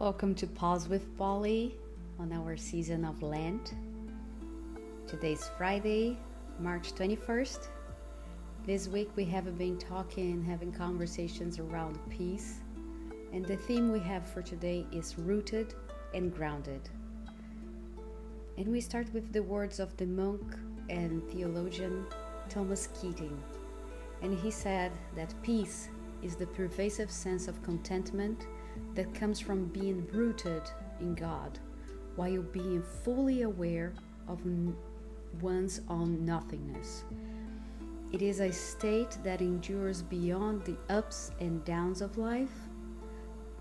Welcome to Pause with Polly on our season of Lent. Today's Friday, March 21st. This week we have been having conversations around peace, and the theme we have for today is rooted and grounded. And we start with the words of the monk and theologian Thomas Keating, and he said that peace is the pervasive sense of contentment that comes from being rooted in God while being fully aware of one's own nothingness. It is a state that endures beyond the ups and downs of life,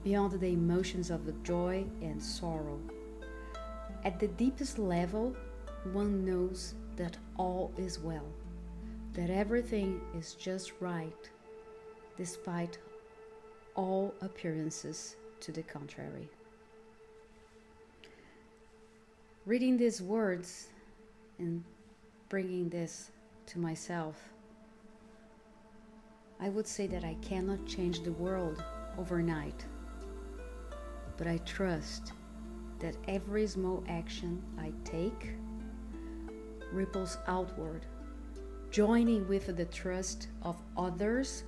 beyond the emotions of the joy and sorrow. At the deepest level, one knows that all is well, that everything is just right, despite all appearances to the contrary. Reading these words and bringing this to myself, I would say that I cannot change the world overnight, but I trust that every small action I take ripples outward, joining with the trust of others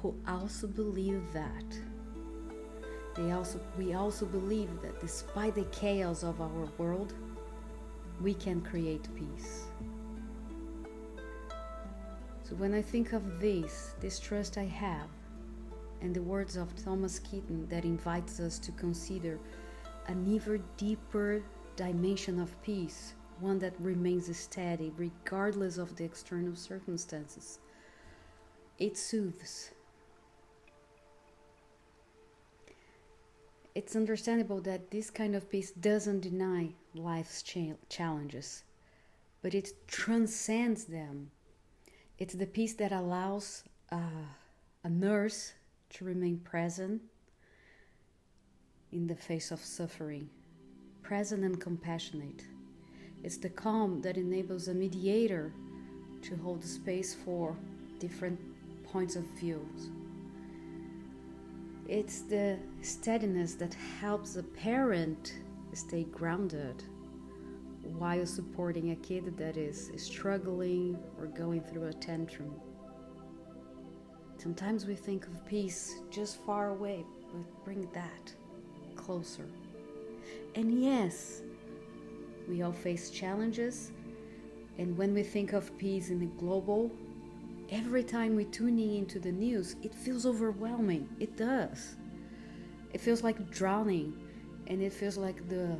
who also believe that. We also believe that despite the chaos of our world, we can create peace. So when I think of this trust I have, and the words of Thomas Keating that invites us to consider an even deeper dimension of peace, one that remains steady regardless of the external circumstances, it soothes. It's understandable that this kind of peace doesn't deny life's challenges, but it transcends them. It's the peace that allows a nurse to remain present in the face of suffering, present and compassionate. It's the calm that enables a mediator to hold space for different points of views. It's the steadiness that helps a parent stay grounded while supporting a kid that is struggling or going through a tantrum. Sometimes we think of peace just far away, but bring that closer. And yes, we all face challenges, and when we think of peace in the global, every time we tune into the news, it feels overwhelming. It does. It feels like drowning, and it feels like the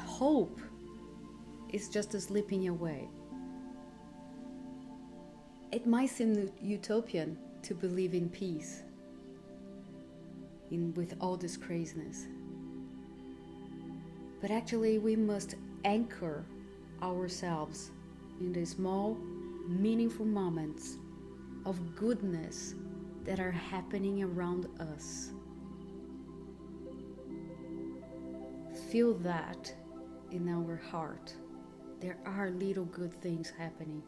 hope is just slipping away. It might seem utopian to believe in peace with all this craziness. But actually, we must anchor ourselves in the small, meaningful moments of goodness that are happening around us. Feel that in our heart. There are little good things happening.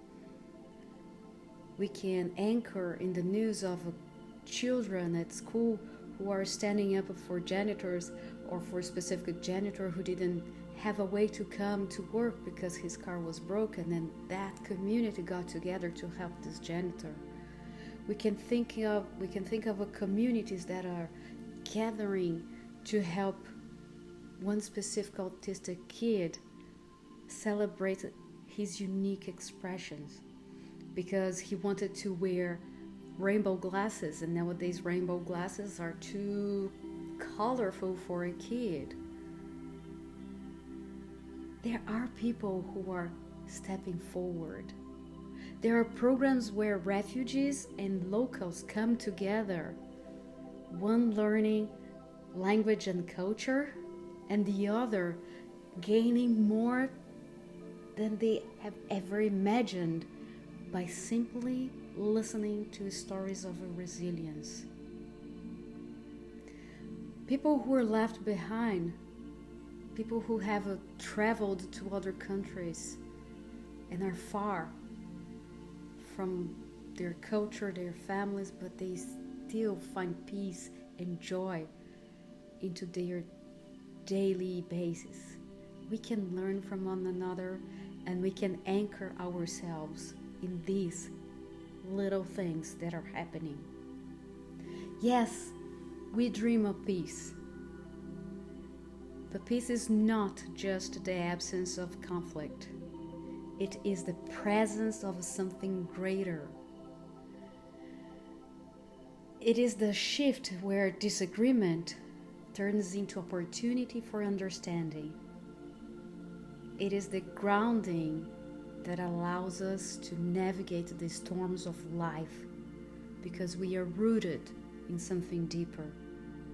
We can anchor in the news of children at school who are standing up for janitors, or for a specific janitor who didn't have a way to come to work because his car was broken, and that community got together to help this janitor. We can think of communities that are gathering to help one specific autistic kid celebrate his unique expressions because he wanted to wear rainbow glasses, and nowadays rainbow glasses are too colorful for a kid. There are people who are stepping forward. There are programs where refugees and locals come together, one learning language and culture, and the other gaining more than they have ever imagined by simply listening to stories of resilience. People who are left behind, people who have traveled to other countries and are far from their culture, their families, but they still find peace and joy into their daily basis. We can learn from one another, and we can anchor ourselves in these little things that are happening. Yes, we dream of peace. But peace is not just the absence of conflict. It is the presence of something greater. It is the shift where disagreement turns into opportunity for understanding. It is the grounding that allows us to navigate the storms of life because we are rooted in something deeper.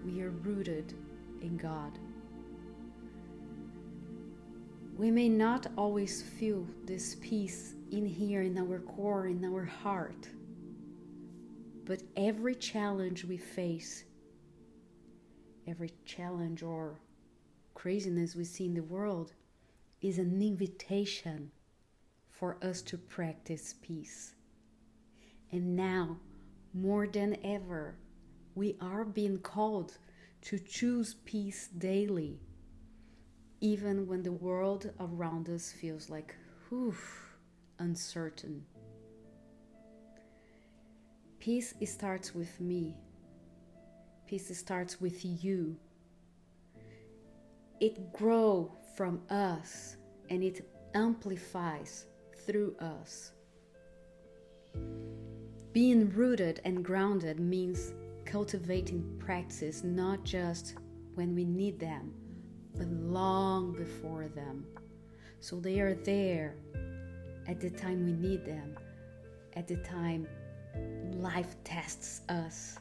We are rooted in God. We may not always feel this peace in here, in our core, in our heart, but every challenge we face, every challenge or craziness we see in the world is an invitation for us to practice peace. And now, more than ever, we are being called to choose peace daily, even when the world around us feels like, uncertain. Peace starts with me. Peace starts with you. It grows from us and it amplifies through us. Being rooted and grounded means cultivating practices not just when we need them, but long before them. So they are there at the time we need them, at the time life tests us.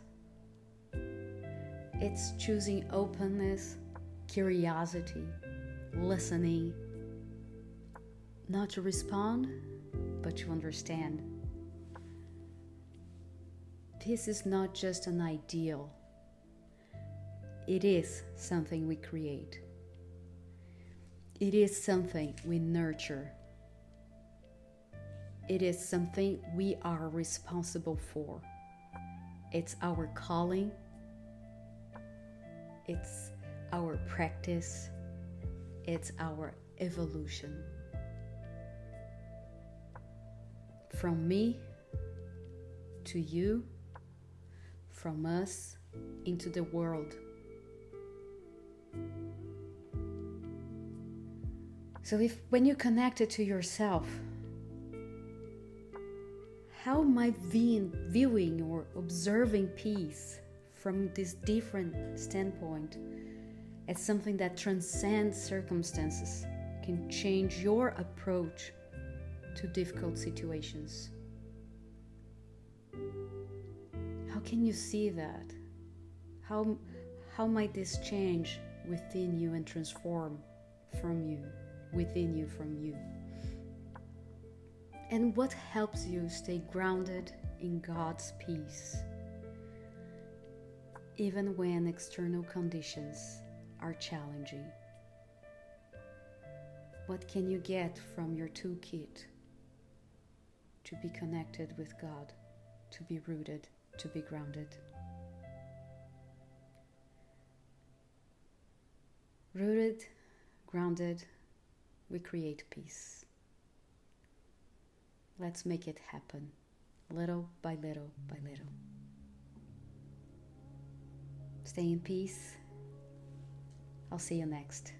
It's choosing openness, curiosity, listening, not to respond, but to understand. This is not just an ideal. It is something we create. It is something we nurture. It is something we are responsible for. It's our calling. It's our practice. It's our evolution. From me to you, from us into the world. So when you connect it to yourself, how am I viewing or observing peace from this different standpoint as something that transcends circumstances, can change your approach to difficult situations? How can you see that? How might this change within you and transform from you, within you, from you? And what helps you stay grounded in God's peace, even when external conditions are challenging? What can you get from your toolkit to be connected with God, to be rooted, to be grounded? Rooted, grounded, we create peace. Let's make it happen, little by little by little. Stay in peace. I'll see you next.